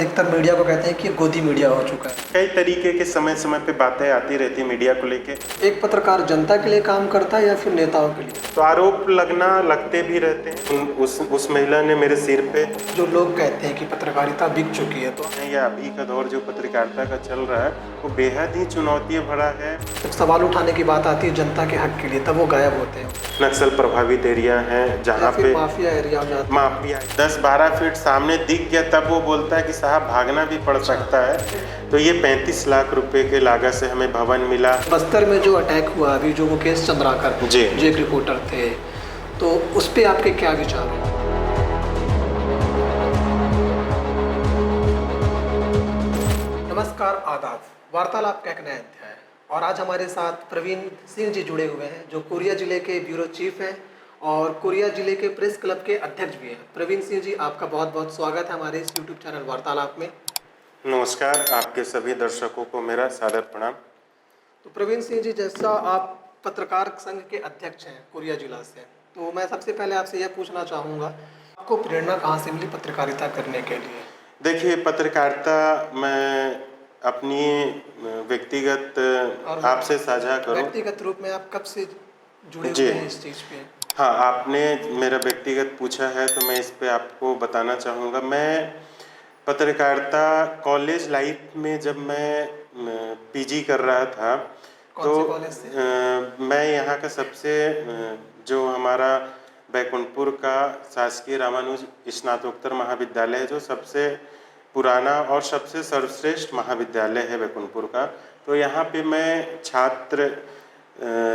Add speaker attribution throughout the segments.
Speaker 1: अधिकतर मीडिया को कहते हैं कि गोदी मीडिया हो चुका है।
Speaker 2: कई तरीके के समय समय पे बातें आती रहती मीडिया को लेके।
Speaker 1: एक पत्रकार जनता के लिए काम करता है या फिर नेताओं के लिए?
Speaker 2: तो आरोप लगते भी रहते हैं। उस महिला ने मेरे सिर पे,
Speaker 1: जो लोग कहते हैं कि पत्रकारिता बिक चुकी है, तो
Speaker 2: या अभी का दौर जो पत्रकारिता का चल रहा है वो बेहद ही चुनौती भरा है।
Speaker 1: जब सवाल उठाने की बात आती है जनता के हक के लिए, तब वो गायब होते हैं।
Speaker 2: नक्सल प्रभावित एरिया है जहाँ पे
Speaker 1: माफिया एरिया में
Speaker 2: माफिया 10-12 फीट सामने दिख गया तब वो बोलता है कि साहब भागना भी पड़ सकता है। तो ये 35 लाख रुपए के लागत से हमें भवन मिला।
Speaker 1: बस्तर में जो अटैक हुआ अभी, जो मुकेश चंद्राकर
Speaker 2: जी
Speaker 1: जो एक रिपोर्टर थे, तो उस पर आपके क्या विचार हैं? नमस्कार, आदाब। वार्तालाप का एक नया अध्याय, और आज हमारे साथ प्रवीण सिंह जी जुड़े हुए हैं, जो कोरिया जिले के ब्यूरो चीफ हैं और कोरिया जिले के प्रेस क्लब के अध्यक्ष भी हैं। प्रवीण सिंह जी, आपका बहुत बहुत स्वागत है हमारे इस यूट्यूब चैनल वार्तालाप में।
Speaker 2: नमस्कार, आपके सभी दर्शकों को मेरा सादर प्रणाम।
Speaker 1: तो प्रवीण सिंह जी, जैसा आप पत्रकार संघ के अध्यक्ष हैं कोरिया जिला से, तो मैं सबसे पहले आपसे यह पूछना चाहूँगा, आपको प्रेरणा कहाँ से मिली पत्रकारिता करने के लिए?
Speaker 2: देखिए, पत्रकारिता मैं अपनी व्यक्तिगत आपसे साझा करूं।
Speaker 1: व्यक्तिगत रूप में आप कब से जुड़े हुए हैं इस चीज़ पे?
Speaker 2: हाँ, आपने मेरा व्यक्तिगत पूछा है तो मैं इस पे आपको बताना चाहूँगा। मैं पत्रकारिता कॉलेज लाइफ में जब मैं पीजी कर रहा था,
Speaker 1: कौन से कॉलेज से?
Speaker 2: मैं यहाँ का सबसे जो हमारा बैकुंठपुर का शासकीय रामानुज स्नातकोत्तर महाविद्यालय है, जो सबसे पुराना और सबसे सर्वश्रेष्ठ महाविद्यालय है बैकुंठपुर का। तो यहाँ पे मैं छात्र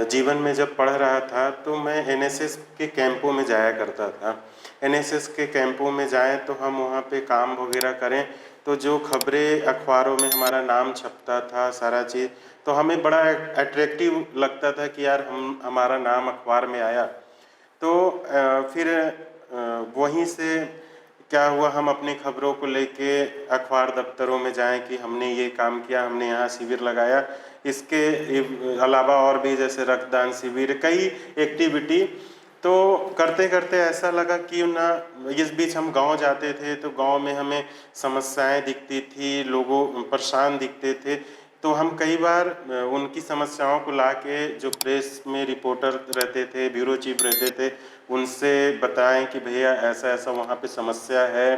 Speaker 2: जीवन में जब पढ़ रहा था तो मैं एनएसएस के कैंपों में जाया करता था। एनएसएस के कैंपों में जाएं तो हम वहाँ पे काम वगैरह करें, तो जो खबरें अखबारों में हमारा नाम छपता था, सारा चीज़, तो हमें बड़ा अट्रैक्टिव लगता था कि यार हमारा नाम अखबार में आया। तो फिर वहीं से क्या हुआ, हम अपनी खबरों को लेके अखबार दफ्तरों में जाएं कि हमने ये काम किया, हमने यहाँ शिविर लगाया। इसके अलावा और भी जैसे रक्तदान शिविर, कई एक्टिविटी तो करते करते ऐसा लगा कि ना, इस बीच हम गांव जाते थे तो गांव में हमें समस्याएं दिखती थी, लोगों परेशान दिखते थे। तो हम कई बार उनकी समस्याओं को लाके जो प्रेस में रिपोर्टर रहते थे, ब्यूरो चीफ रहते थे, उनसे बताएं कि भैया ऐसा ऐसा वहाँ पे समस्या है।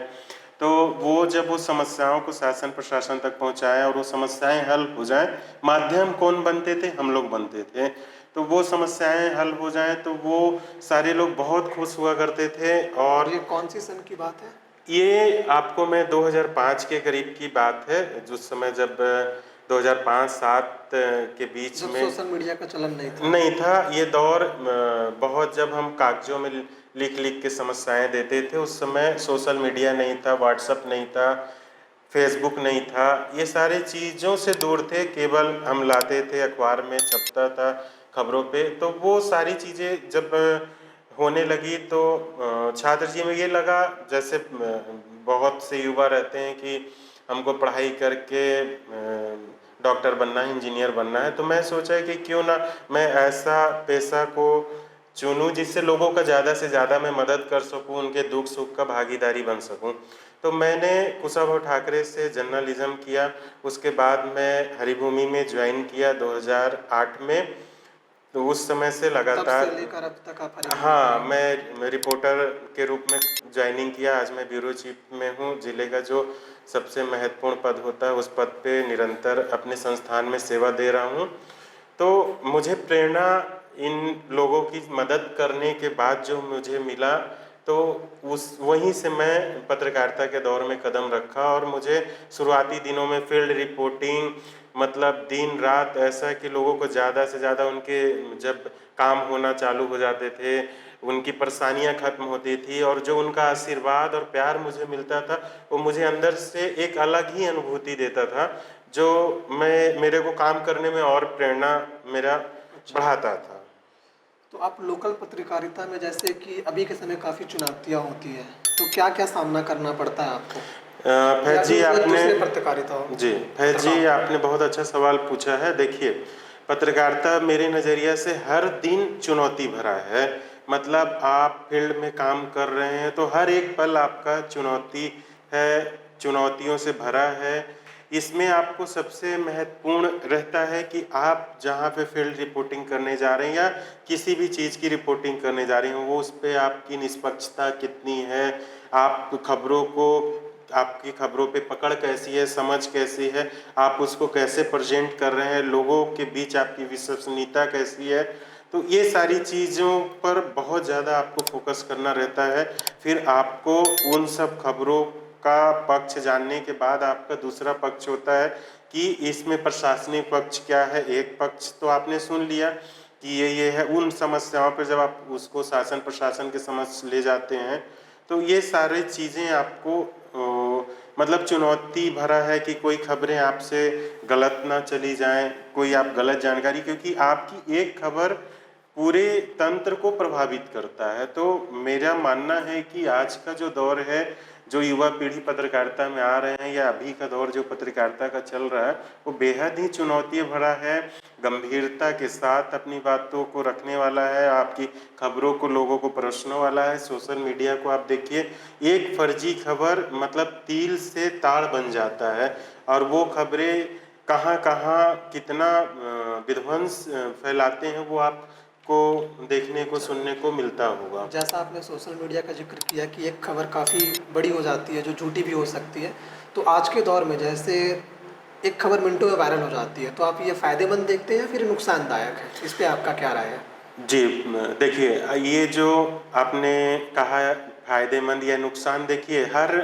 Speaker 2: तो वो जब वो समस्याओं को शासन प्रशासन तक पहुँचाएं और वो समस्याएं हल हो जाएं, माध्यम कौन बनते थे? हम लोग बनते थे। तो वो समस्याएं हल हो जाएं तो वो सारे लोग बहुत खुश हुआ करते थे। और
Speaker 1: ये कौन सी सन की बात है?
Speaker 2: ये आपको मैं 2005 के करीब की बात है, जिस समय जब 2005-07 के बीच में
Speaker 1: सोशल मीडिया का चलन
Speaker 2: नहीं था। ये दौर बहुत, जब हम कागजों में लिख लिख के समस्याएं देते थे, उस समय सोशल मीडिया नहीं था, व्हाट्सएप नहीं था, फेसबुक नहीं था, ये सारे चीज़ों से दूर थे। केवल हम लाते थे, अखबार में छपता था खबरों पे। तो वो सारी चीज़ें जब होने लगी तो छात्र जी में ये लगा, जैसे बहुत से युवा रहते हैं कि हमको पढ़ाई करके डॉक्टर बनना है, इंजीनियर बनना है। तो मैं सोचा कि क्यों ना मैं ऐसा पेशा को चुनूं जिससे लोगों का ज़्यादा से ज़्यादा मैं मदद कर सकूं, उनके दुख सुख का भागीदारी बन सकूं। तो मैंने कुशाभाऊ ठाकरे से जर्नलिज्म किया। उसके बाद मैं हरिभूमि में ज्वाइन किया 2008 में। तो उस समय से लगातार
Speaker 1: तब से लेकर अब तक आप
Speaker 2: हाँ, मैं रिपोर्टर के रूप में ज्वाइनिंग किया। आज मैं ब्यूरो चीफ में हूँ। जिले का जो सबसे महत्वपूर्ण पद होता है, उस पद पे निरंतर अपने संस्थान में सेवा दे रहा हूँ। तो मुझे प्रेरणा इन लोगों की मदद करने के बाद जो मुझे मिला, तो वहीं से मैं पत्रकारिता के दौर में कदम रखा। और मुझे शुरुआती दिनों में फील्ड रिपोर्टिंग, मतलब दिन रात ऐसा कि लोगों को ज़्यादा से ज़्यादा उनके जब काम होना चालू हो जाते थे, उनकी परेशानियां खत्म होती थी, और जो उनका आशीर्वाद और प्यार मुझे मिलता था, वो मुझे अंदर से एक अलग ही अनुभूति देता था, जो मेरे को काम करने में और प्रेरणा मेरा बढ़ाता था।
Speaker 1: तो आप लोकल पत्रकारिता में, जैसे कि अभी के समय काफ़ी चुनौतियाँ होती है, तो क्या क्या सामना करना पड़ता है आपको?
Speaker 2: फैज जी, आपने बहुत अच्छा सवाल पूछा है। देखिए, पत्रकारिता मेरे नज़रिया से हर दिन चुनौती भरा है। मतलब आप फील्ड में काम कर रहे हैं तो हर एक पल आपका चुनौती है। चुनौतियों से भरा है। इसमें आपको सबसे महत्वपूर्ण रहता है कि आप जहाँ पे फील्ड रिपोर्टिंग करने जा रहे हैं या किसी भी चीज़ की रिपोर्टिंग करने जा रहे हैं, वो उस पे आपकी निष्पक्षता कितनी है, आप खबरों को आपकी खबरों पे पकड़ कैसी है, समझ कैसी है, आप उसको कैसे प्रेजेंट कर रहे हैं, लोगों के बीच आपकी विश्वसनीयता कैसी है। तो ये सारी चीज़ों पर बहुत ज़्यादा आपको फोकस करना रहता है। फिर आपको उन सब खबरों का पक्ष जानने के बाद आपका दूसरा पक्ष होता है कि इसमें प्रशासनिक पक्ष क्या है। एक पक्ष तो आपने सुन लिया कि ये है, उन समस्याओं पर जब आप उसको शासन प्रशासन के समक्ष ले जाते हैं तो ये सारी चीज़ें आपको मतलब चुनौती भरा है कि कोई खबरें आपसे गलत ना चली जाएं, कोई आप गलत जानकारी, क्योंकि आपकी एक खबर पूरे तंत्र को प्रभावित करता है। तो मेरा मानना है कि आज का जो दौर है, जो युवा पीढ़ी पत्रकारिता में आ रहे हैं या अभी का दौर जो पत्रकारिता का चल रहा है, वो बेहद ही चुनौती भरा है, गंभीरता के साथ अपनी बातों को रखने वाला है, आपकी खबरों को लोगों को परोसने वाला है। सोशल मीडिया को आप देखिए, एक फर्जी खबर मतलब तिल से ताड़ बन जाता है और वो खबरें कहाँ कहाँ कितना विध्वंस फैलाते हैं वो आपको देखने को सुनने को मिलता होगा।
Speaker 1: जैसा आपने सोशल मीडिया का जिक्र किया कि एक खबर काफ़ी बड़ी हो जाती है जो झूठी भी हो सकती है, तो आज के दौर में जैसे एक खबर मिनटों में वायरल हो जाती है, तो आप ये फ़ायदेमंद देखते हैं या फिर नुकसानदायक है? इस पे आपका क्या राय है?
Speaker 2: जी, देखिए ये जो आपने कहा फायदेमंद या नुकसान, देखिए हर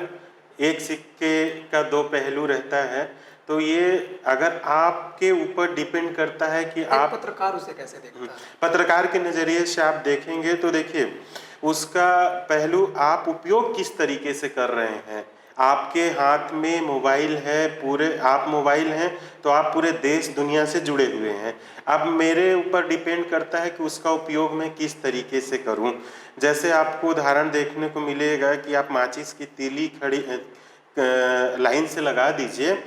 Speaker 2: एक सिक्के का दो पहलू रहता है। तो ये अगर आपके ऊपर डिपेंड करता है कि
Speaker 1: एक
Speaker 2: आप
Speaker 1: पत्रकार उसे कैसे देखता है?
Speaker 2: पत्रकार के नज़रिए से आप देखेंगे तो देखिए उसका पहलू आप उपयोग किस तरीके से कर रहे हैं। आपके हाथ में मोबाइल है, पूरे आप मोबाइल हैं तो आप पूरे देश दुनिया से जुड़े हुए हैं। अब मेरे ऊपर डिपेंड करता है कि उसका उपयोग मैं किस तरीके से करूं। जैसे आपको उदाहरण देखने को मिलेगा कि आप माचिस की तीली खड़ी लाइन से लगा दीजिए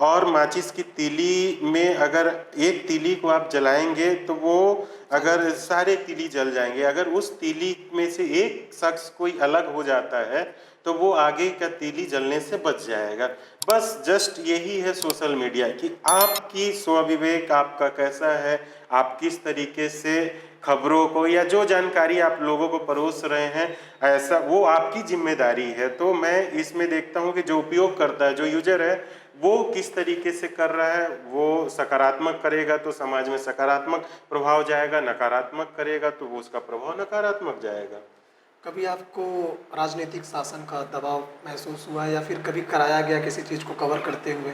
Speaker 2: और माचिस की तीली में अगर एक तीली को आप जलाएंगे तो वो अगर सारे तीली जल जाएंगे। अगर उस तीली में से एक शख्स कोई अलग हो जाता है तो वो आगे का तीली जलने से बच जाएगा। बस जस्ट यही है सोशल मीडिया कि आपकी स्वविवेक आपका कैसा है, आप किस तरीके से खबरों को या जो जानकारी आप लोगों को परोस रहे हैं, ऐसा वो आपकी जिम्मेदारी है। तो मैं इसमें देखता हूं कि जो उपयोग करता है, जो यूजर है, वो किस तरीके से कर रहा है। वो सकारात्मक करेगा तो समाज में सकारात्मक प्रभाव जाएगा, नकारात्मक करेगा तो वो उसका प्रभाव नकारात्मक जाएगा।
Speaker 1: कभी आपको राजनीतिक शासन का दबाव महसूस हुआ या फिर कभी कराया गया किसी चीज़ को कवर करते हुए?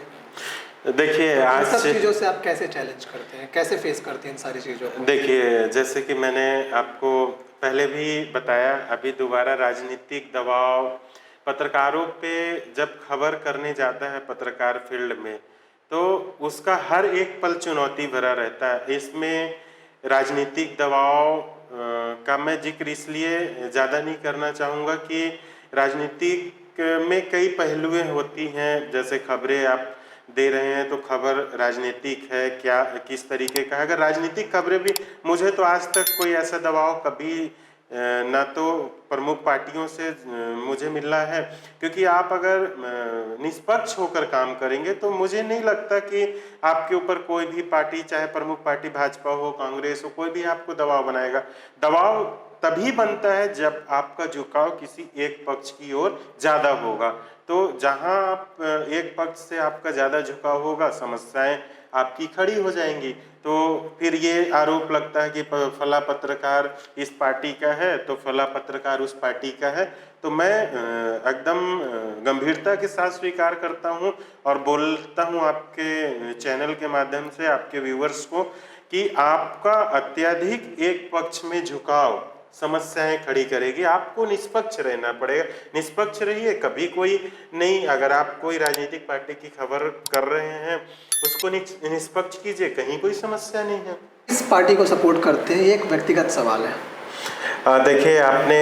Speaker 2: देखिए
Speaker 1: इन
Speaker 2: आज
Speaker 1: सब चीज़ों से आप कैसे चैलेंज करते हैं, कैसे फेस करते हैं इन सारी चीज़ों को?
Speaker 2: देखिए जैसे कि मैंने आपको पहले भी बताया, अभी दोबारा राजनीतिक दबाव पत्रकारों पे जब खबर करने जाता है पत्रकार फील्ड में, तो उसका हर एक पल चुनौती भरा रहता है। इसमें राजनीतिक दबाव का मैं जिक्र इसलिए ज़्यादा नहीं करना चाहूँगा कि राजनीतिक में कई पहलुएं होती हैं। जैसे खबरें आप दे रहे हैं तो खबर राजनीतिक है क्या, किस तरीके का है। अगर राजनीतिक खबरें भी, मुझे तो आज तक कोई ऐसा दबाव कभी ना तो प्रमुख पार्टियों से मुझे मिला है, क्योंकि आप अगर निष्पक्ष होकर काम करेंगे तो मुझे नहीं लगता कि आपके ऊपर कोई भी पार्टी, चाहे प्रमुख पार्टी भाजपा हो, कांग्रेस हो, कोई भी आपको दबाव बनाएगा। दबाव तभी बनता है जब आपका झुकाव किसी एक पक्ष की ओर ज़्यादा होगा। तो जहां आप एक पक्ष से आपका ज़्यादा झुकाव होगा, समस्याएं आपकी खड़ी हो जाएंगी। तो फिर ये आरोप लगता है कि फला पत्रकार इस पार्टी का है तो फला पत्रकार उस पार्टी का है। तो मैं एकदम गंभीरता के साथ स्वीकार करता हूं और बोलता हूं आपके चैनल के माध्यम से आपके व्यूअर्स को कि आपका अत्यधिक एक पक्ष में झुकाव समस्याएं खड़ी करेगी। आपको निष्पक्ष रहना पड़ेगा। निष्पक्ष रहिए, कभी कोई नहीं, अगर आप कोई राजनीतिक पार्टी की खबर कर रहे हैं उसको निष्पक्ष कीजिए, कहीं कोई समस्या नहीं है।
Speaker 1: इस पार्टी को सपोर्ट करते हैं, एक व्यक्तिगत सवाल है।
Speaker 2: देखिए आपने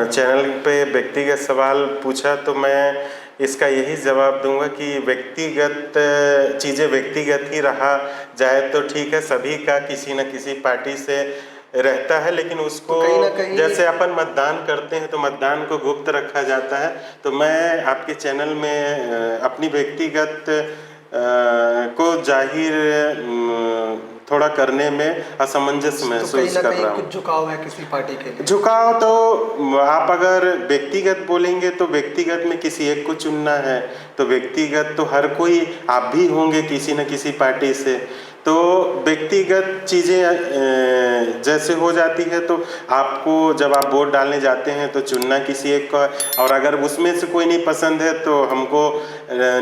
Speaker 2: चैनल पे व्यक्तिगत सवाल पूछा तो मैं इसका यही जवाब दूंगा कि व्यक्तिगत चीज़ें व्यक्तिगत ही रहा जाए तो ठीक है। सभी का किसी न किसी पार्टी से रहता है, लेकिन उसको
Speaker 1: कहीं ना कहीं
Speaker 2: जैसे अपन मतदान करते हैं तो मतदान को गुप्त रखा जाता है। तो मैं आपके चैनल में अपनी व्यक्तिगत को जाहिर थोड़ा करने में असमंजस
Speaker 1: तो कहीं
Speaker 2: महसूस
Speaker 1: ना
Speaker 2: कर
Speaker 1: कहीं
Speaker 2: रहा हूँ।
Speaker 1: कुछ झुकाव है किसी पार्टी के लिए?
Speaker 2: झुकाव तो आप अगर व्यक्तिगत बोलेंगे तो व्यक्तिगत में किसी एक को चुनना है, तो व्यक्तिगत तो हर कोई, आप भी होंगे किसी न किसी पार्टी से, तो व्यक्तिगत चीज़ें जैसे हो जाती है तो आपको जब आप वोट डालने जाते हैं तो चुनना किसी एक का, और अगर उसमें से कोई नहीं पसंद है तो हमको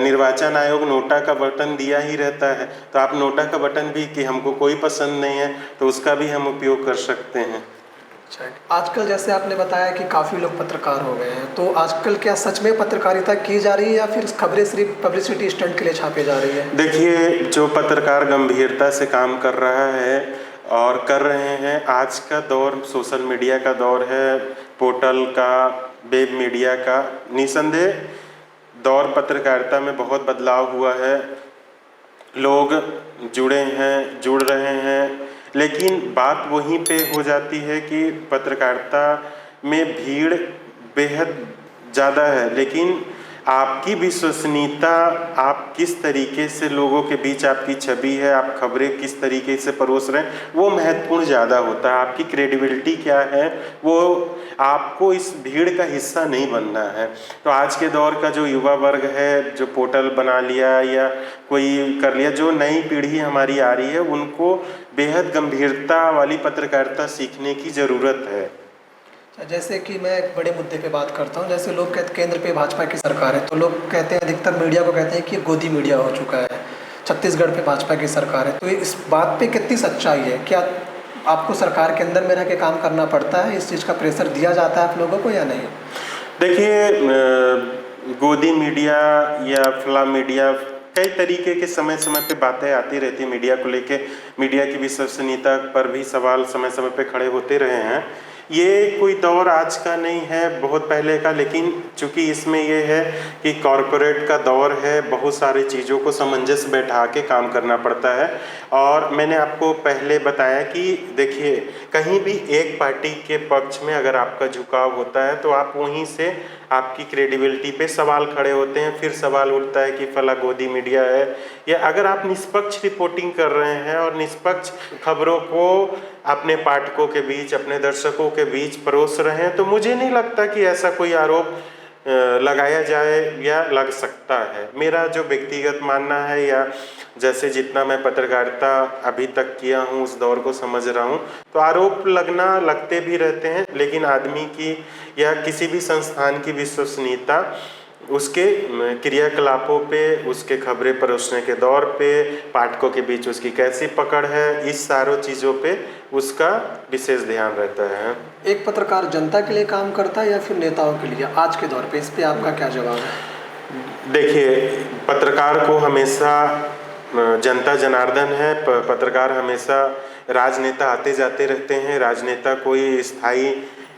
Speaker 2: निर्वाचन आयोग नोटा का बटन दिया ही रहता है, तो आप नोटा का बटन भी कि हमको कोई पसंद नहीं है तो उसका भी हम उपयोग कर सकते हैं।
Speaker 1: अच्छा, आजकल जैसे आपने बताया कि काफ़ी लोग पत्रकार हो गए हैं, तो आजकल क्या सच में पत्रकारिता की जा रही है या फिर खबरें सिर्फ पब्लिसिटी स्टंट के लिए छापी जा रही है?
Speaker 2: देखिए, जो पत्रकार गंभीरता से काम कर रहा है और कर रहे हैं, आज का दौर सोशल मीडिया का दौर है, पोर्टल का, वेब मीडिया का, निसंदेह दौर पत्रकारिता में बहुत बदलाव हुआ है। लोग जुड़े हैं, जुड़ रहे हैं, लेकिन बात वहीं पे हो जाती है कि पत्रकारिता में भीड़ बेहद ज़्यादा है, लेकिन आपकी विश्वसनीयता, आप किस तरीके से लोगों के बीच आपकी छवि है, आप खबरें किस तरीके से परोस रहे हैं, वो महत्वपूर्ण ज़्यादा होता है। आपकी क्रेडिबिलिटी क्या है, वो आपको इस भीड़ का हिस्सा नहीं बनना है। तो आज के दौर का जो युवा वर्ग है, जो पोर्टल बना लिया या कोई कर लिया, जो नई पीढ़ी हमारी आ रही है, उनको बेहद गंभीरता वाली पत्रकारिता सीखने की ज़रूरत है।
Speaker 1: जैसे कि मैं एक बड़े मुद्दे पे बात करता हूँ, जैसे लोग कहते केंद्र पे भाजपा की सरकार है, तो लोग कहते हैं, अधिकतर मीडिया को कहते हैं कि ये गोदी मीडिया हो चुका है। छत्तीसगढ़ पे भाजपा की सरकार है, तो इस बात पे कितनी सच्चाई है? क्या आपको सरकार के अंदर में रह के काम करना पड़ता है? इस चीज़ का प्रेशर दिया जाता है आप लोगों को या नहीं?
Speaker 2: देखिए, गोदी मीडिया या फला मीडिया, कई तरीके के समय समय पे बातें आती रहती है मीडिया को लेके। मीडिया की विश्वसनीयता पर भी सवाल समय समय पे खड़े होते रहे हैं। ये कोई दौर आज का नहीं है, बहुत पहले का, लेकिन चूंकि इसमें ये है कि कॉरपोरेट का दौर है, बहुत सारी चीज़ों को सामंजस्य बैठा के काम करना पड़ता है। और मैंने आपको पहले बताया कि देखिए, कहीं भी एक पार्टी के पक्ष में अगर आपका झुकाव होता है तो आप वहीं से आपकी क्रेडिबिलिटी पे सवाल खड़े होते हैं। फिर सवाल उठता है कि फला गोदी मीडिया है, या अगर आप निष्पक्ष रिपोर्टिंग कर रहे हैं और निष्पक्ष खबरों को अपने पाठकों के बीच, अपने दर्शकों के बीच परोस रहे हैं, तो मुझे नहीं लगता कि ऐसा कोई आरोप लगाया जाए या लग सकता है। मेरा जो व्यक्तिगत मानना है, या जैसे जितना मैं पत्रकारिता अभी तक किया हूँ, उस दौर को समझ रहा हूँ, तो आरोप लगते भी रहते हैं, लेकिन आदमी की या किसी भी संस्थान की विश्वसनीयता उसके क्रियाकलापों पे, उसके खबरें परोसने के दौर पे, पाठकों के बीच उसकी कैसी पकड़ है, इस सारों चीज़ों पे उसका विशेष ध्यान रहता है।
Speaker 1: एक पत्रकार जनता के लिए काम करता है या फिर नेताओं के लिए आज के दौर पे? इस पे आपका क्या जवाब है?
Speaker 2: देखिए, पत्रकार को हमेशा जनता जनार्दन है। पत्रकार हमेशा, राजनेता आते जाते रहते हैं, राजनेता कोई स्थायी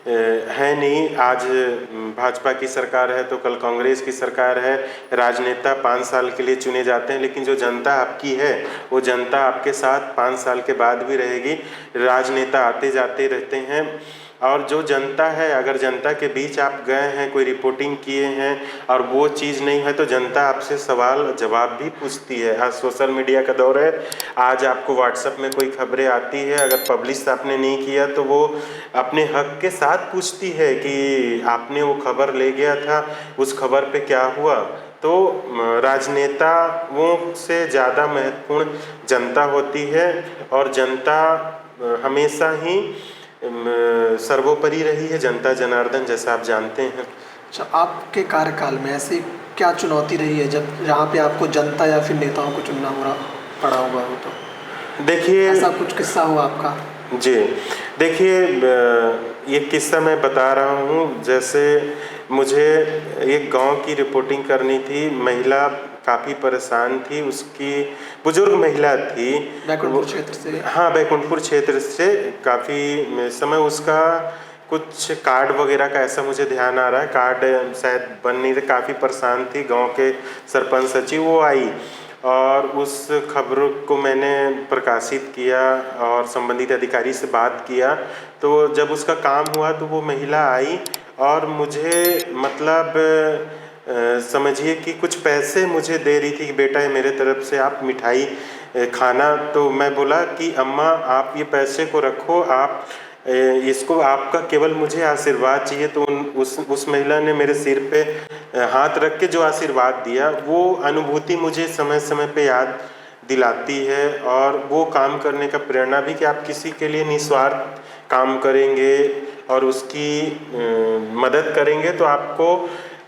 Speaker 2: है नहीं। आज भाजपा की सरकार है तो कल कांग्रेस की सरकार है। राजनेता 5 साल के लिए चुने जाते हैं, लेकिन जो जनता आपकी है वो जनता आपके साथ 5 साल के बाद भी रहेगी। राजनेता आते जाते रहते हैं, और जो जनता है, अगर जनता के बीच आप गए हैं, कोई रिपोर्टिंग किए हैं और वो चीज़ नहीं है, तो जनता आपसे सवाल जवाब भी पूछती है। आज सोशल मीडिया का दौर है, आज आपको व्हाट्सएप में कोई खबरें आती है, अगर पब्लिश आपने नहीं किया तो वो अपने हक के साथ पूछती है कि आपने वो खबर ले गया था, उस खबर पे क्या हुआ। तो राजनेताओं से ज़्यादा महत्वपूर्ण जनता होती है, और जनता हमेशा ही सर्वोपरि रही है, जनता जनार्दन, जैसा आप जानते हैं।
Speaker 1: अच्छा, आपके कार्यकाल में ऐसी क्या चुनौती रही है जब जहाँ पे आपको जनता या फिर नेताओं को चुनना पड़ा हुआ हो? तो
Speaker 2: देखिए,
Speaker 1: ऐसा कुछ किस्सा हुआ आपका?
Speaker 2: जी, देखिए, ये किस्सा मैं बता रहा हूँ। जैसे मुझे एक गांव की रिपोर्टिंग करनी थी, महिला काफ़ी परेशान थी, उसकी बुजुर्ग महिला थी,
Speaker 1: बैकुंठपुर क्षेत्र से?
Speaker 2: हाँ, बैकुंठपुर क्षेत्र से। काफ़ी समय उसका कुछ कार्ड वगैरह का, ऐसा मुझे ध्यान आ रहा है, कार्ड शायद बन नहीं रहे, काफ़ी परेशान थी। गांव के सरपंच सचिव वो आई और उस खबर को मैंने प्रकाशित किया और संबंधित अधिकारी से बात किया। तो जब उसका काम हुआ तो वो महिला आई और मुझे मतलब समझिए कि कुछ पैसे मुझे दे रही थी कि बेटा ये मेरे तरफ से आप मिठाई खाना। तो मैं बोला कि अम्मा आप ये पैसे को रखो, आप इसको आपका केवल मुझे आशीर्वाद चाहिए। तो उस महिला ने मेरे सिर पे हाथ रख के जो आशीर्वाद दिया, वो अनुभूति मुझे समय समय पे याद दिलाती है और वो काम करने का प्रेरणा भी कि आप किसी के लिए निस्वार्थ काम करेंगे और उसकी मदद करेंगे तो आपको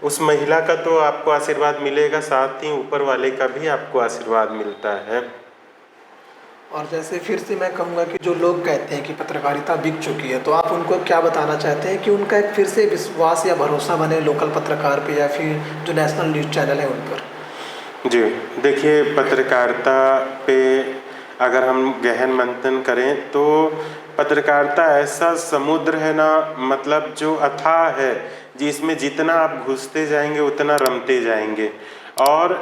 Speaker 2: उस महिला का तो आपको आशीर्वाद मिलेगा, साथ ही ऊपर वाले का भी आपको आशीर्वाद मिलता है।
Speaker 1: और जैसे फिर से मैं कहूँगा कि जो लोग कहते हैं कि पत्रकारिता बिक चुकी है, तो आप उनको क्या बताना चाहते हैं कि उनका एक फिर से विश्वास या भरोसा बने लोकल पत्रकार पे या फिर जो नेशनल न्यूज़ चैनल है उन पर?
Speaker 2: जी, देखिए पत्रकारिता पे अगर हम गहन मंथन करें तो पत्रकारिता ऐसा समुद्र है ना, मतलब जो अथाह है, जिसमें जितना आप घुसते जाएंगे उतना रमते जाएंगे। और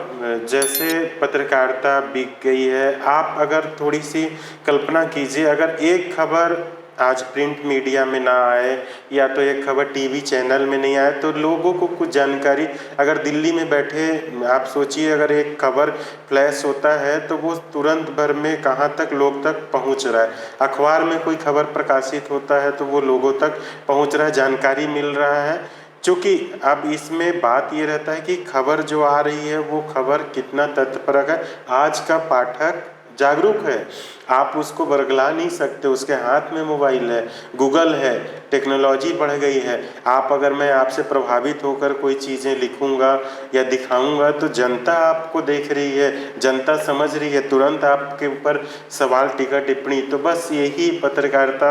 Speaker 2: जैसे पत्रकारिता बिक गई है, आप अगर थोड़ी सी कल्पना कीजिए, अगर एक खबर आज प्रिंट मीडिया में ना आए या तो एक खबर टीवी चैनल में नहीं आए तो लोगों को कुछ जानकारी, अगर दिल्ली में बैठे आप सोचिए अगर एक खबर फ्लैश होता है तो वो तुरंत भर में कहाँ तक लोग तक पहुँच रहा है। अखबार में कोई खबर प्रकाशित होता है तो वो लोगों तक पहुँच रहा है, जानकारी मिल रहा है। चूँकि अब इसमें बात ये रहता है कि खबर जो आ रही है वो खबर कितना तथ्यपरक है। आज का पाठक जागरूक है, आप उसको बरगला नहीं सकते, उसके हाथ में मोबाइल है, गूगल है, टेक्नोलॉजी बढ़ गई है। आप अगर मैं आपसे प्रभावित होकर कोई चीज़ें लिखूंगा या दिखाऊंगा तो जनता आपको देख रही है, जनता समझ रही है, तुरंत आपके ऊपर सवाल टीका टिप्पणी। तो बस यही पत्रकारिता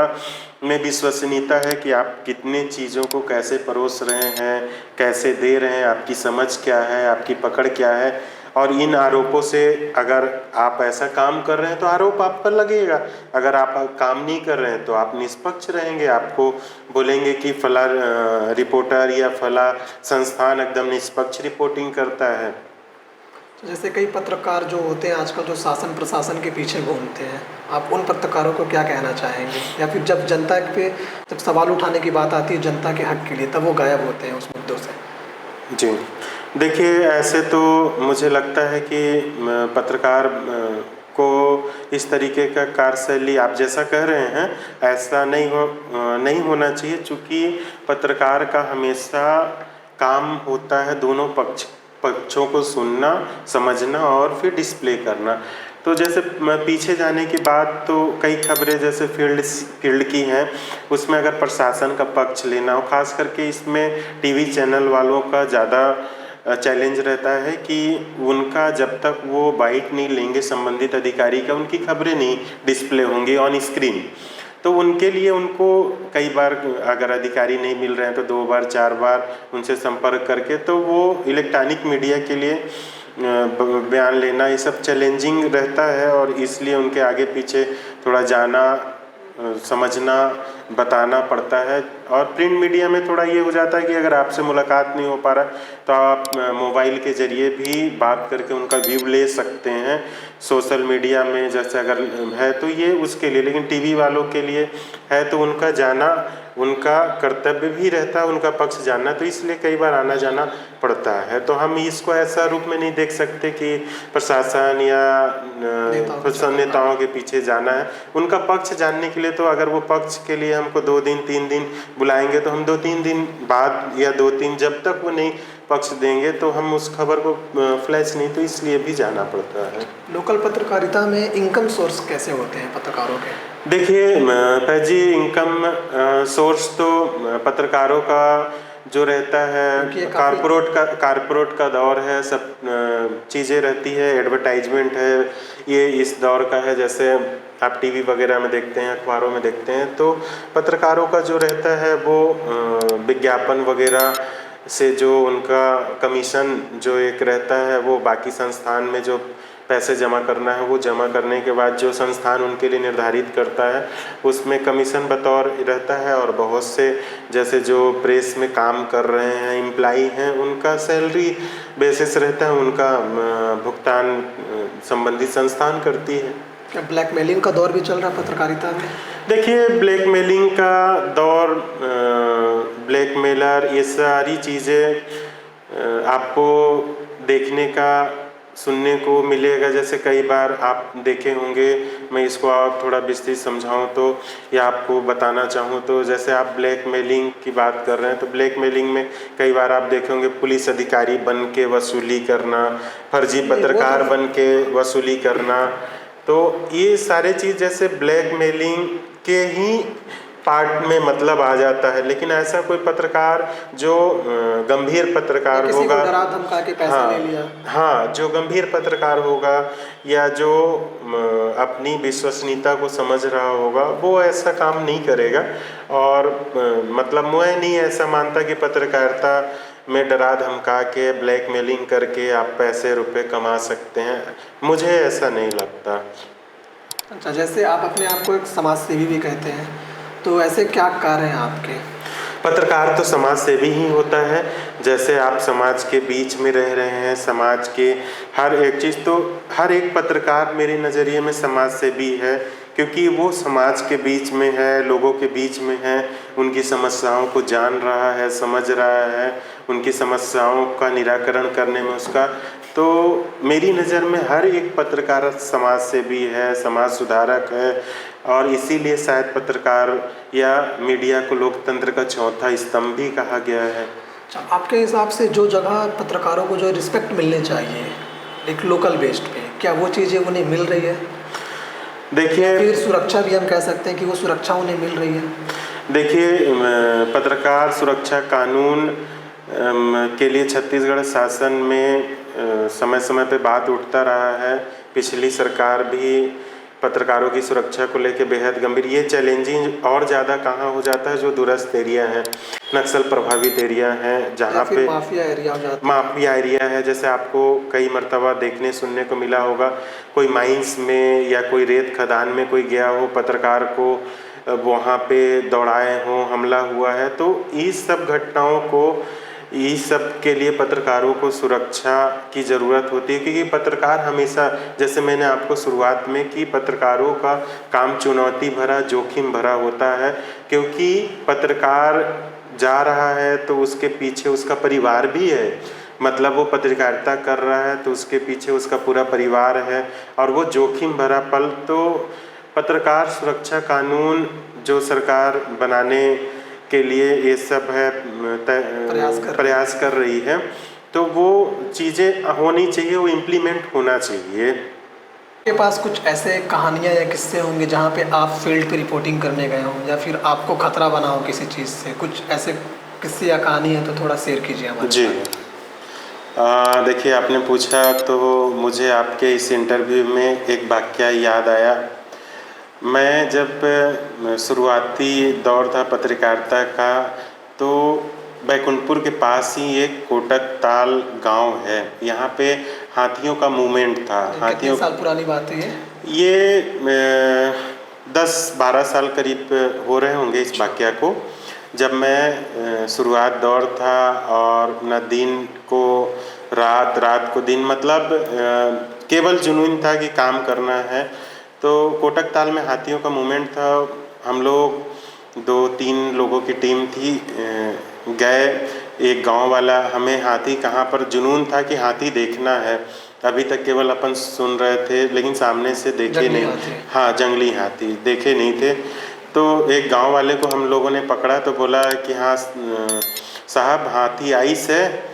Speaker 2: में विश्वसनीयता है कि आप कितने चीज़ों को कैसे परोस रहे हैं, कैसे दे रहे हैं, आपकी समझ क्या है, आपकी पकड़ क्या है। और इन आरोपों से अगर आप ऐसा काम कर रहे हैं तो आरोप आप पर लगेगा, अगर आप काम नहीं कर रहे हैं तो आप निष्पक्ष रहेंगे, आपको बोलेंगे कि फला रिपोर्टर या फला संस्थान एकदम निष्पक्ष रिपोर्टिंग करता है।
Speaker 1: तो जैसे कई पत्रकार जो होते हैं आजकल जो शासन प्रशासन के पीछे घूमते हैं, आप उन पत्रकारों को क्या कहना चाहेंगे? या फिर जब जनता पे जब सवाल उठाने की बात आती है जनता के हक के लिए, तब वो गायब होते हैं उस मुद्दों से?
Speaker 2: जी, देखिए ऐसे तो मुझे लगता है कि पत्रकार को इस तरीके का कार्यशैली आप जैसा कह रहे हैं ऐसा नहीं होना चाहिए। चूँकि पत्रकार का हमेशा काम होता है दोनों पक्षों को सुनना, समझना और फिर डिस्प्ले करना। तो जैसे पीछे जाने की बात तो कई खबरें जैसे फील्ड की हैं, उसमें अगर प्रशासन का पक्ष लेना हो, खास करके इसमें टीवी चैनल वालों का ज़्यादा चैलेंज रहता है कि उनका जब तक वो बाइट नहीं लेंगे संबंधित अधिकारी का, उनकी खबरें नहीं डिस्प्ले होंगी ऑन स्क्रीन। तो उनके लिए उनको कई बार अगर अधिकारी नहीं मिल रहे हैं तो 2 बार 4 बार उनसे संपर्क करके तो वो इलेक्ट्रॉनिक मीडिया के लिए बयान लेना ये सब चैलेंजिंग रहता है और इसलिए उनके आगे पीछे थोड़ा जाना, समझना, बताना पड़ता है। और प्रिंट मीडिया में थोड़ा ये हो जाता है कि अगर आपसे मुलाकात नहीं हो पा रहा तो आप मोबाइल के ज़रिए भी बात करके उनका व्यू ले सकते हैं। सोशल मीडिया में जैसे अगर है तो ये उसके लिए, लेकिन टीवी वालों के लिए है तो उनका जाना उनका कर्तव्य भी रहता है, उनका पक्ष जानना, तो इसलिए कई बार आना जाना पड़ता है। तो हम इसको ऐसा रूप में नहीं देख सकते कि प्रशासन या नेताओं के पीछे जाना है। उनका पक्ष जानने के लिए तो अगर वो पक्ष के लिए हमको 2 दिन 3 दिन बुलाएंगे तो हम 2-3 दिन बाद या 2-3 जब तक वो नहीं पक्ष देंगे तो हम उस खबर को फ्लैश नहीं, तो इसलिए भी जाना पड़ता है।
Speaker 1: लोकल पत्रकारिता में इनकम सोर्स कैसे होते हैं पत्रकारों के? देखिए
Speaker 2: जी, इनकम सोर्स तो पत्रकारों का जो रहता है, कारपोरेट का दौर है, सब चीज़ें रहती है, एडवर्टाइजमेंट है, ये इस दौर का है। जैसे आप टीवी वगैरह में देखते हैं, अखबारों में देखते हैं, तो पत्रकारों का जो रहता है वो विज्ञापन वगैरह से जो उनका कमीशन जो एक रहता है, वो बाकी संस्थान में जो पैसे जमा करना है वो जमा करने के बाद जो संस्थान उनके लिए निर्धारित करता है उसमें कमीशन बतौर रहता है। और बहुत से जैसे जो प्रेस में काम कर रहे हैं एम्प्लाई हैं उनका सैलरी बेसिस रहता है, उनका भुगतान संबंधित संस्थान करती है।
Speaker 1: क्या ब्लैकमेलिंग का दौर भी चल रहा है पत्रकारिता में?
Speaker 2: देखिए, ब्लैकमेलिंग का दौर, ब्लैकमेलर, ये सारी चीज़ें आपको देखने का सुनने को मिलेगा। जैसे कई बार आप देखे होंगे, मैं इसको और थोड़ा विस्तृत समझाऊं तो या आपको बताना चाहूँ तो, जैसे आप ब्लैकमेलिंग की बात कर रहे हैं तो ब्लैकमेलिंग में कई बार आप देखे होंगे पुलिस अधिकारी बन के वसूली करना, फर्जी पत्रकार बन के वसूली करना। तो ये सारे चीज़ जैसे ब्लैकमेलिंग के ही पार्ट में मतलब आ जाता है। लेकिन ऐसा कोई पत्रकार जो गंभीर पत्रकार
Speaker 1: किसी
Speaker 2: होगा,
Speaker 1: को डरा धमका के पैसा ले लिया,
Speaker 2: हाँ, जो गंभीर पत्रकार होगा या जो अपनी विश्वसनीयता को समझ रहा होगा वो ऐसा काम नहीं करेगा। और मतलब मैं नहीं ऐसा मानता कि पत्रकारिता में डरा धमका के ब्लैकमेलिंग करके आप पैसे रुपए कमा सकते हैं, मुझे ऐसा नहीं लगता।
Speaker 1: अच्छा, जैसे आप अपने आप को एक समाज सेवी भी कहते हैं, तो ऐसे क्या कार्य हैं आपके?
Speaker 2: पत्रकार तो समाज सेवी ही होता है। जैसे आप समाज के बीच में रह रहे हैं, समाज के हर एक चीज़, तो हर एक पत्रकार मेरे नज़रिए में समाज सेवी है, क्योंकि वो समाज के बीच में है, लोगों के बीच में है, उनकी समस्याओं को जान रहा है, समझ रहा है, उनकी समस्याओं का निराकरण करने में उसका, तो मेरी नज़र में हर एक पत्रकार समाज सेवी है, समाज सुधारक है। और इसीलिए शायद पत्रकार या मीडिया को लोकतंत्र का चौथा स्तंभ भी कहा गया है।
Speaker 1: अच्छा, आपके हिसाब से जो जगह पत्रकारों को जो रिस्पेक्ट मिलने चाहिए एक लोकल बेस्ड पे, क्या वो चीज़ें उन्हें मिल रही है?
Speaker 2: देखिए,
Speaker 1: फिर सुरक्षा भी हम कह सकते हैं कि वो सुरक्षा उन्हें मिल रही है?
Speaker 2: देखिए, पत्रकार सुरक्षा कानून के लिए छत्तीसगढ़ शासन में समय समय पे बात उठता रहा है। पिछली सरकार भी पत्रकारों की सुरक्षा को लेकर बेहद गंभीर, ये चैलेंजिंग और ज़्यादा कहाँ हो जाता है जो दूरस्थ एरिया हैं, नक्सल प्रभावित एरिया हैं, जहाँ पे
Speaker 1: माफिया एरिया हो जाता है।
Speaker 2: माफिया एरिया है। जैसे आपको कई मर्तबा देखने सुनने को मिला होगा, कोई माइंस में या कोई रेत खदान में कोई गया हो, पत्रकार को वहाँ पे दौड़ाए हों, हमला हुआ है। तो इस सब घटनाओं को, इस सब के लिए पत्रकारों को सुरक्षा की ज़रूरत होती है, क्योंकि पत्रकार हमेशा, जैसे मैंने आपको शुरुआत में कि पत्रकारों का काम चुनौती भरा, जोखिम भरा होता है, क्योंकि पत्रकार जा रहा है तो उसके पीछे उसका परिवार भी है। मतलब वो पत्रकारिता कर रहा है तो उसके पीछे उसका पूरा परिवार है, और वो जोखिम भरा पल, तो पत्रकार सुरक्षा कानून जो सरकार बनाने के लिए ये सब है प्रयास कर रही है, तो वो चीज़ें होनी चाहिए, वो इम्प्लीमेंट होना चाहिए।
Speaker 1: आपके पास कुछ ऐसे कहानियाँ या किस्से होंगे जहाँ पे आप फील्ड पे रिपोर्टिंग करने गए हों या फिर आपको खतरा बना हो किसी चीज़ से? कुछ ऐसे किस्से या कहानी है तो थोड़ा शेयर कीजिए हमारे
Speaker 2: जी। देखिए, आपने पूछा तो मुझे आपके इस इंटरव्यू में एक वाक़या याद आया। मैं जब शुरुआती दौर था पत्रकारिता का, तो बैकुंठपुर के पास ही एक कोटक ताल गांव है, यहाँ पे हाथियों का मूवमेंट था।
Speaker 1: कितने साल पुरानी बात है
Speaker 2: ये 10-12 साल करीब हो रहे होंगे इस वाक़या को। जब मैं शुरुआत दौर था और न दिन को रात, रात को दिन, मतलब केवल जुनून था कि काम करना है। तो कोटक ताल में हाथियों का मूवमेंट था। हम लोग 2-3 लोगों की टीम थी, गए। एक गांव वाला, हमें हाथी कहाँ पर, जुनून था कि हाथी देखना है। अभी तक केवल अपन सुन रहे थे लेकिन सामने से देखे नहीं। हाँ, जंगली हाथी देखे नहीं थे। तो एक गांव वाले को हम लोगों ने पकड़ा तो बोला कि हाँ साहब, हाथी आइस है,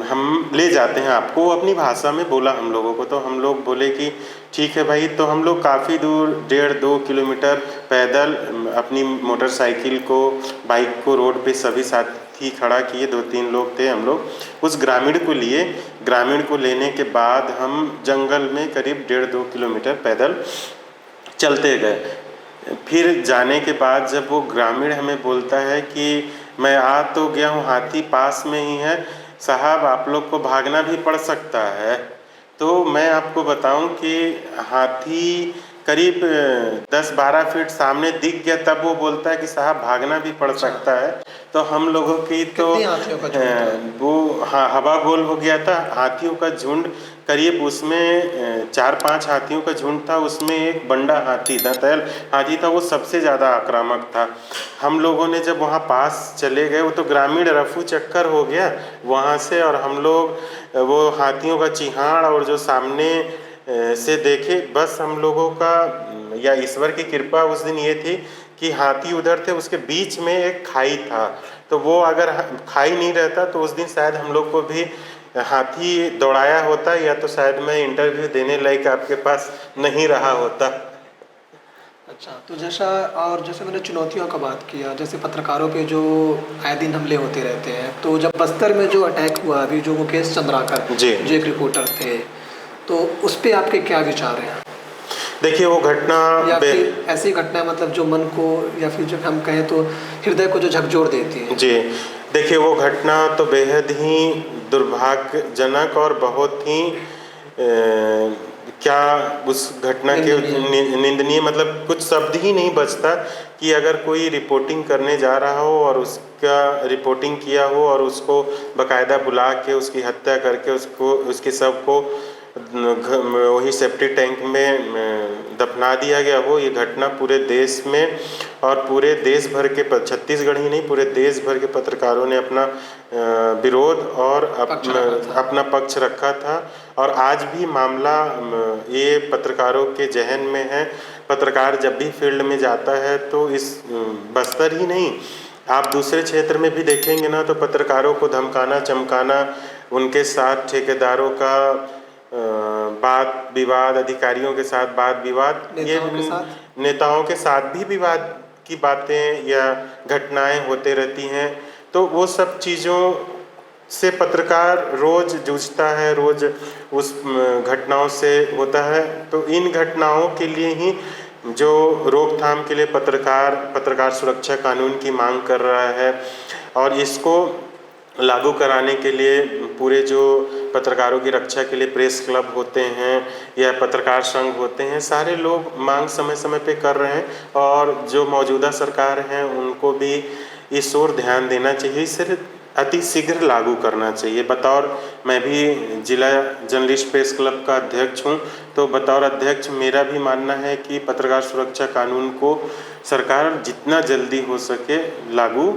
Speaker 2: हम ले जाते हैं आपको। अपनी भाषा में बोला हम लोगों को। तो हम लोग बोले कि ठीक है भाई। तो हम लोग काफ़ी दूर, 1.5-2 किलोमीटर पैदल अपनी मोटरसाइकिल को, बाइक को रोड पे सभी साथी खड़ा किए, 2-3 लोग थे हम लोग। उस ग्रामीण को लिए, ग्रामीण को लेने के बाद हम जंगल में करीब 1.5-2 किलोमीटर पैदल चलते गए। फिर जाने के बाद जब वो ग्रामीण हमें बोलता है कि मैं आ तो गया हूँ, हाथी पास में ही है साहब, आप लोग को भागना भी पड़ सकता है। तो मैं आपको बताऊं कि हाथी करीब 10-12 फीट सामने दिख गया, तब वो बोलता है कि साहब भागना भी पड़
Speaker 1: अच्छा,
Speaker 2: सकता है। तो हम लोगों की तो
Speaker 1: कितने हाथियों का झुंड था?
Speaker 2: वो हाँ हवा गोल हो गया था। हाथियों का झुंड करीब उसमें 4-5 हाथियों का झुंड था। उसमें एक बंडा हाथी दंतैल हाथी था, वो सबसे ज़्यादा आक्रामक था। हम लोगों ने जब वहाँ पास चले गए, वो तो ग्रामीण रफू चक्कर हो गया वहाँ से, और हम लोग वो हाथियों का चिहाड़ और जो सामने से देखे, बस हम लोगों का या ईश्वर की कृपा उस दिन ये थी कि हाथी उधर थे, उसके बीच में एक खाई था। तो वो अगर खाई नहीं रहता तो उस दिन शायद हम लोग को भी हाथी दौड़ाया होता, या तो शायद मैं इंटरव्यू देने लायक आपके पास नहीं रहा होता।
Speaker 1: अच्छा, तो जैसे मैंने चुनौतियों का बात किया, जैसे पत्रकारों पे जो आए दिन हमले होते रहते हैं, तो जब बस्तर में जो अटैक हुआ अभी, जो मुकेश चंद्राकर
Speaker 2: जी
Speaker 1: जो एक रिपोर्टर थे, तो उस पे आपके क्या विचार हैं?
Speaker 2: देखिए वो घटना
Speaker 1: या फिर ऐसी घटना मतलब जो मन को, या फिर जो हम कहें तो हृदय को जो झकझोर देती है?
Speaker 2: जी देखिए वो घटना तो बेहद ही दुर्भाग्यजनक और बहुत ही क्या उस घटना के
Speaker 1: निंदनीय।
Speaker 2: निंदनीय, मतलब कुछ शब्द ही नहीं बचता कि अगर कोई रिपोर्टिंग करने जा रहा हो और उसका रिपोर्टिंग किया हो और उसको बकायदा बुला के उसकी हत्या करके उसको उसके शव को वही सेप्टिक टैंक में दफना दिया गया हो। ये घटना पूरे देश में और पूरे देश भर के छत्तीसगढ़ ही नहीं पूरे देश भर के पत्रकारों ने अपना विरोध और अपना पक्ष रखा था। और आज भी मामला ये पत्रकारों के जहन में है। पत्रकार जब भी फील्ड में जाता है तो इस बस्तर ही नहीं, आप दूसरे क्षेत्र में भी देखेंगे ना, तो पत्रकारों को धमकाना चमकाना, उनके साथ ठेकेदारों का वाद विवाद, अधिकारियों के साथ वाद विवाद, ये नेताओं के साथ भी विवाद की बातें या घटनाएं होते रहती हैं। तो वो सब चीज़ों से पत्रकार रोज जूझता है, रोज उस घटनाओं से होता है। तो इन घटनाओं के लिए ही जो रोकथाम के लिए पत्रकार सुरक्षा कानून की मांग कर रहा है, और इसको लागू कराने के लिए पूरे जो पत्रकारों की रक्षा के लिए प्रेस क्लब होते हैं या पत्रकार संघ होते हैं, सारे लोग मांग समय समय पे कर रहे हैं। और जो मौजूदा सरकार हैं उनको भी इस ओर ध्यान देना चाहिए, इसे अति शीघ्र लागू करना चाहिए। बतौर मैं भी जिला जर्नलिस्ट प्रेस क्लब का अध्यक्ष हूँ, तो बतौर अध्यक्ष मेरा भी मानना है कि पत्रकार सुरक्षा कानून को सरकार जितना जल्दी हो सके लागू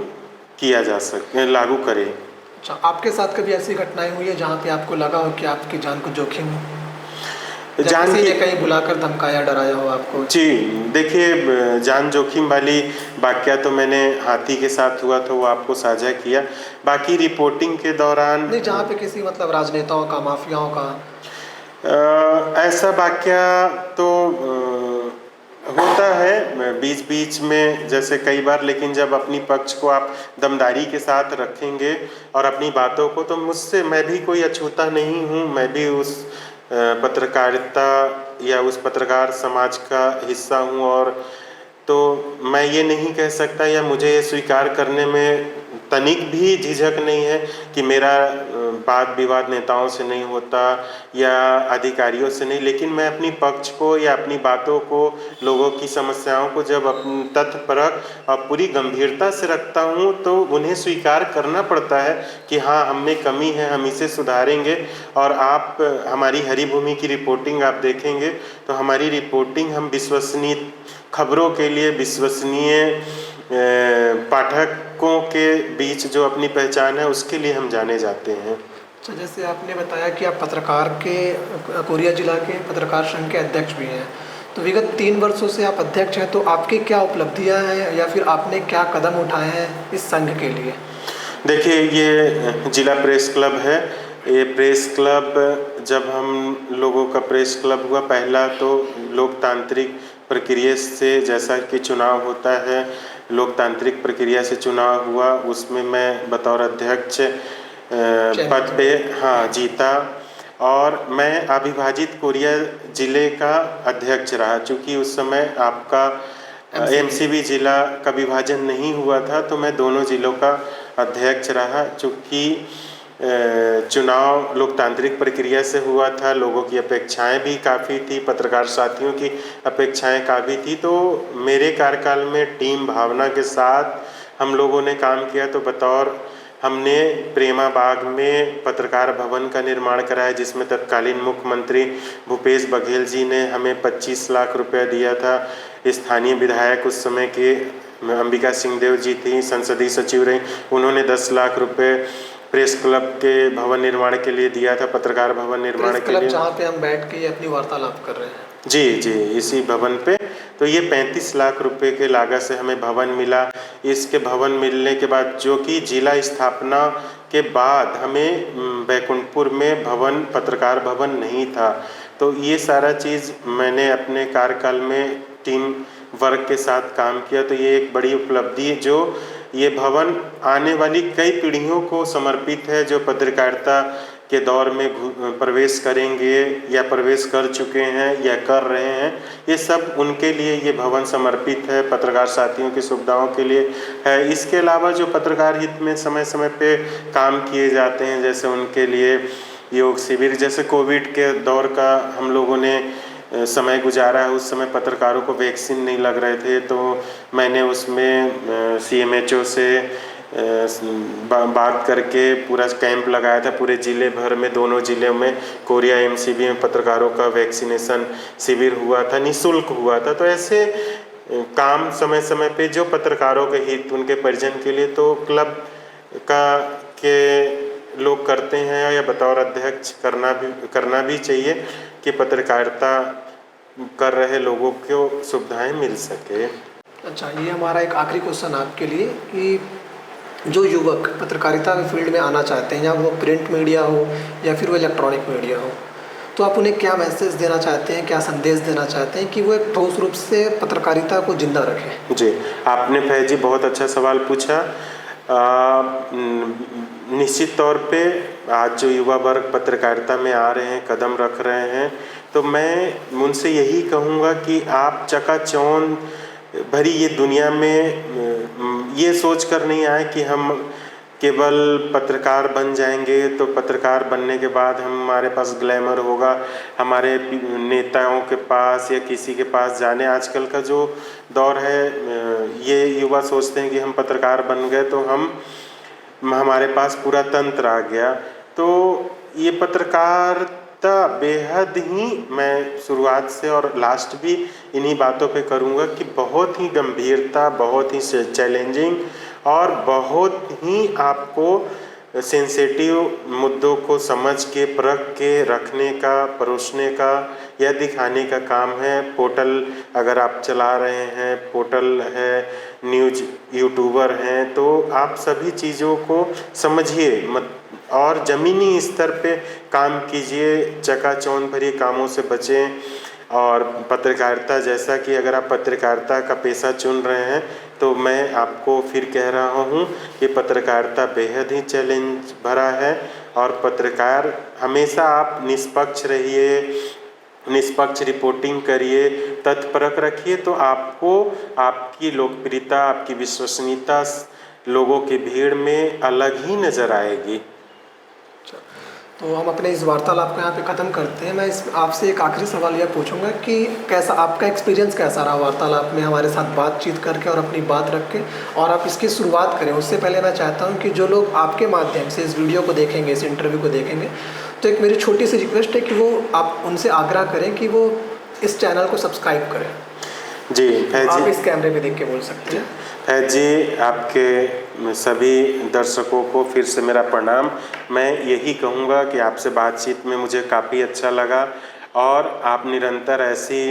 Speaker 2: करे।
Speaker 1: अच्छा, आपके साथ कभी ऐसी घटनाएं हुई है जहाँ पे आपको लगा हो कि आपकी जान को जोखिम हो, या किसी ने कहीं बुलाकर धमकाया डराया हो आपको?
Speaker 2: जी देखिए जान जोखिम वाली वाकया तो मैंने हाथी के साथ हुआ था वो आपको साझा किया। बाकी रिपोर्टिंग के दौरान
Speaker 1: नहीं, जहाँ पे किसी मतलब राजनेताओं का, माफियाओं का
Speaker 2: ऐसा वाकया तो होता है बीच बीच में, जैसे कई बार। लेकिन जब अपनी पक्ष को आप दमदारी के साथ रखेंगे और अपनी बातों को, तो मुझसे मैं भी कोई अछूता नहीं हूँ। मैं भी उस पत्रकारिता या उस पत्रकार समाज का हिस्सा हूँ, और तो मैं ये नहीं कह सकता या मुझे ये स्वीकार करने में तनिक भी झिझक नहीं है कि मेरा वाद विवाद नेताओं से नहीं होता या अधिकारियों से नहीं। लेकिन मैं अपनी पक्ष को या अपनी बातों को, लोगों की समस्याओं को जब अपनी तथ्यपरक और पूरी गंभीरता से रखता हूँ, तो उन्हें स्वीकार करना पड़ता है कि हाँ, हम में कमी है, हम इसे सुधारेंगे। और आप हमारी हरी भूमि की रिपोर्टिंग आप देखेंगे तो हमारी रिपोर्टिंग, हम विश्वसनीय खबरों के लिए विश्वसनीय पाठकों के बीच जो अपनी पहचान है उसके लिए हम जाने जाते हैं।
Speaker 1: अच्छा, जैसे आपने बताया कि आप पत्रकार के कोरिया जिला के पत्रकार संघ के अध्यक्ष भी हैं, तो विगत 3 वर्षों से आप अध्यक्ष हैं, तो आपकी क्या उपलब्धियां हैं या फिर आपने क्या कदम उठाए हैं इस संघ के लिए?
Speaker 2: देखिए ये जिला प्रेस क्लब है। ये प्रेस क्लब, जब हम लोगों का प्रेस क्लब हुआ पहला, तो लोकतांत्रिक प्रक्रिया से, जैसा कि चुनाव होता है, लोकतांत्रिक प्रक्रिया से चुनाव हुआ, उसमें मैं बतौर अध्यक्ष पद पे जीता। और मैं अविभाजित कोरिया ज़िले का अध्यक्ष रहा, चूँकि उस समय आपका एमसीबी जिला का विभाजन नहीं हुआ था तो मैं दोनों जिलों का अध्यक्ष रहा। चूँकि चुनाव लोकतांत्रिक प्रक्रिया से हुआ था, लोगों की अपेक्षाएं भी काफ़ी थी, पत्रकार साथियों की अपेक्षाएं काफ़ी थी, तो मेरे कार्यकाल में टीम भावना के साथ हम लोगों ने काम किया। तो बतौर हमने प्रेमा बाग में पत्रकार भवन का निर्माण कराया, जिसमें तत्कालीन मुख्यमंत्री भूपेश बघेल जी ने हमें 25 लाख रुपया दिया था। स्थानीय विधायक उस समय के अंबिका सिंहदेव जी थी, संसदीय सचिव रही, उन्होंने 10 लाख रुपये प्रेस क्लब के भवन निर्माण के लिए दिया था, पत्रकार भवन निर्माण के लिए,
Speaker 1: जहाँ पे हम बैठ के अपनी वार्तालाप कर रहे हैं।
Speaker 2: जी, इसी भवन पे। तो ये 35 लाख रुपए के लागत से हमें भवन मिला। इसके भवन मिलने के बाद, जो कि जिला स्थापना के बाद हमें बैकुंठपुर में भवन, पत्रकार भवन नहीं था, तो ये सारा चीज़ मैंने अपने कार्यकाल में टीम वर्क के साथ काम किया। तो ये एक बड़ी उपलब्धि है, जो ये भवन आने वाली कई पीढ़ियों को समर्पित है, जो पत्रकारिता के दौर में प्रवेश करेंगे या प्रवेश कर चुके हैं या कर रहे हैं, ये सब उनके लिए ये भवन समर्पित है, पत्रकार साथियों की सुविधाओं के लिए है। इसके अलावा जो पत्रकार हित में समय समय पे काम किए जाते हैं, जैसे उनके लिए योग शिविर, जैसे कोविड के दौर का हम लोगों ने समय गुजारा है, उस समय पत्रकारों को वैक्सीन नहीं लग रहे थे, तो मैंने उसमें CMHO से बात करके पूरा कैंप लगाया था। पूरे ज़िले भर में, दोनों ज़िलों में, कोरिया MCB में पत्रकारों का वैक्सीनेशन शिविर हुआ था, निःशुल्क हुआ था। तो ऐसे काम समय समय पे जो पत्रकारों के हित, उनके परिजन के लिए, तो क्लब के लोग करते हैं, या बतौर अध्यक्ष करना भी चाहिए कि पत्रकारिता कर रहे लोगों को सुविधाएं मिल सके।
Speaker 1: अच्छा, ये हमारा एक आखिरी क्वेश्चन आपके लिए कि जो युवक पत्रकारिता के फील्ड में आना चाहते हैं, या वो प्रिंट मीडिया हो या फिर वो इलेक्ट्रॉनिक मीडिया हो, तो आप उन्हें क्या मैसेज देना चाहते हैं, क्या संदेश देना चाहते हैं कि वो एक ठोस रूप से पत्रकारिता को जिंदा रखें?
Speaker 2: जी, आपने फैज जी बहुत अच्छा सवाल पूछा। निश्चित तौर पे आज जो युवा वर्ग पत्रकारिता में आ रहे हैं, कदम रख रहे हैं, तो मैं उनसे यही कहूँगा कि आप चकाचौंध भरी ये दुनिया में ये सोच कर नहीं आए कि हम केवल पत्रकार बन जाएंगे, तो पत्रकार बनने के बाद हमारे पास ग्लैमर होगा, हमारे नेताओं के पास या किसी के पास जाने। आजकल का जो दौर है, ये युवा सोचते हैं कि हम पत्रकार बन गए तो हमारे पास पूरा तंत्र आ गया। तो ये पत्रकारिता बेहद ही, मैं शुरुआत से और लास्ट भी इन्हीं बातों पे करूँगा कि बहुत ही गंभीरता, बहुत ही चैलेंजिंग और बहुत ही आपको सेंसिटिव मुद्दों को समझ के, परख के रखने का, परोसने का या दिखाने का काम है। पोर्टल अगर आप चला रहे हैं, पोर्टल है, न्यूज़ यूट्यूबर हैं, तो आप सभी चीज़ों को समझिए और ज़मीनी स्तर पे काम कीजिए, चकाचौंध भरे कामों से बचें। और पत्रकारिता, जैसा कि अगर आप पत्रकारिता का पेशा चुन रहे हैं, तो मैं आपको फिर कह रहा हूँ कि पत्रकारिता बेहद ही चैलेंज भरा है, और पत्रकार हमेशा आप निष्पक्ष रहिए, निष्पक्ष रिपोर्टिंग करिए, तथ्यपरक रखिए, तो आपको आपकी लोकप्रियता, आपकी विश्वसनीयता लोगों की भीड़ में अलग ही नज़र आएगी।
Speaker 1: तो हम अपने इस वार्तालाप को यहाँ पे ख़त्म करते हैं। मैं आपसे एक आखिरी सवाल यह पूछूंगा कि कैसा आपका एक्सपीरियंस कैसा रहा वार्तालाप में हमारे साथ बातचीत करके और अपनी बात रख के, और आप इसकी शुरुआत करें। उससे पहले मैं चाहता हूँ कि जो लोग आपके माध्यम से इस वीडियो को देखेंगे, इस इंटरव्यू को देखेंगे, तो एक मेरी छोटी सी रिक्वेस्ट है कि वो आप उनसे आग्रह करें कि वो इस चैनल को सब्सक्राइब करें।
Speaker 2: जी फैज जी,
Speaker 1: आप इस कैमरे पे देख के बोल सकते हैं।
Speaker 2: फैज जी, आपके सभी दर्शकों को फिर से मेरा प्रणाम। मैं यही कहूँगा कि आपसे बातचीत में मुझे काफ़ी अच्छा लगा, और आप निरंतर ऐसी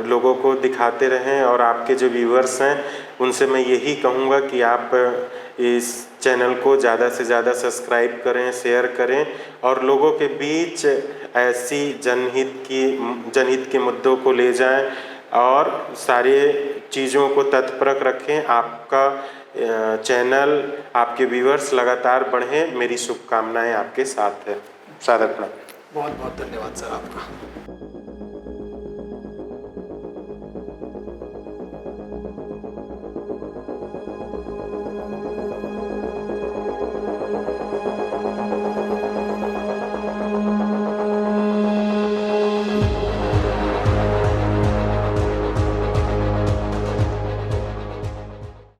Speaker 2: लोगों को दिखाते रहें, और आपके जो व्यूअर्स हैं उनसे मैं यही कहूँगा कि आप इस चैनल को ज़्यादा से ज़्यादा सब्सक्राइब करें, शेयर करें, और लोगों के बीच ऐसी जनहित के मुद्दों को ले जाएं, और सारे चीज़ों को तत्परक रखें। आपका चैनल, आपके व्यूअर्स लगातार बढ़ें, मेरी शुभकामनाएं आपके साथ है। सादर प्रणाम।
Speaker 1: बहुत बहुत धन्यवाद सर आपका।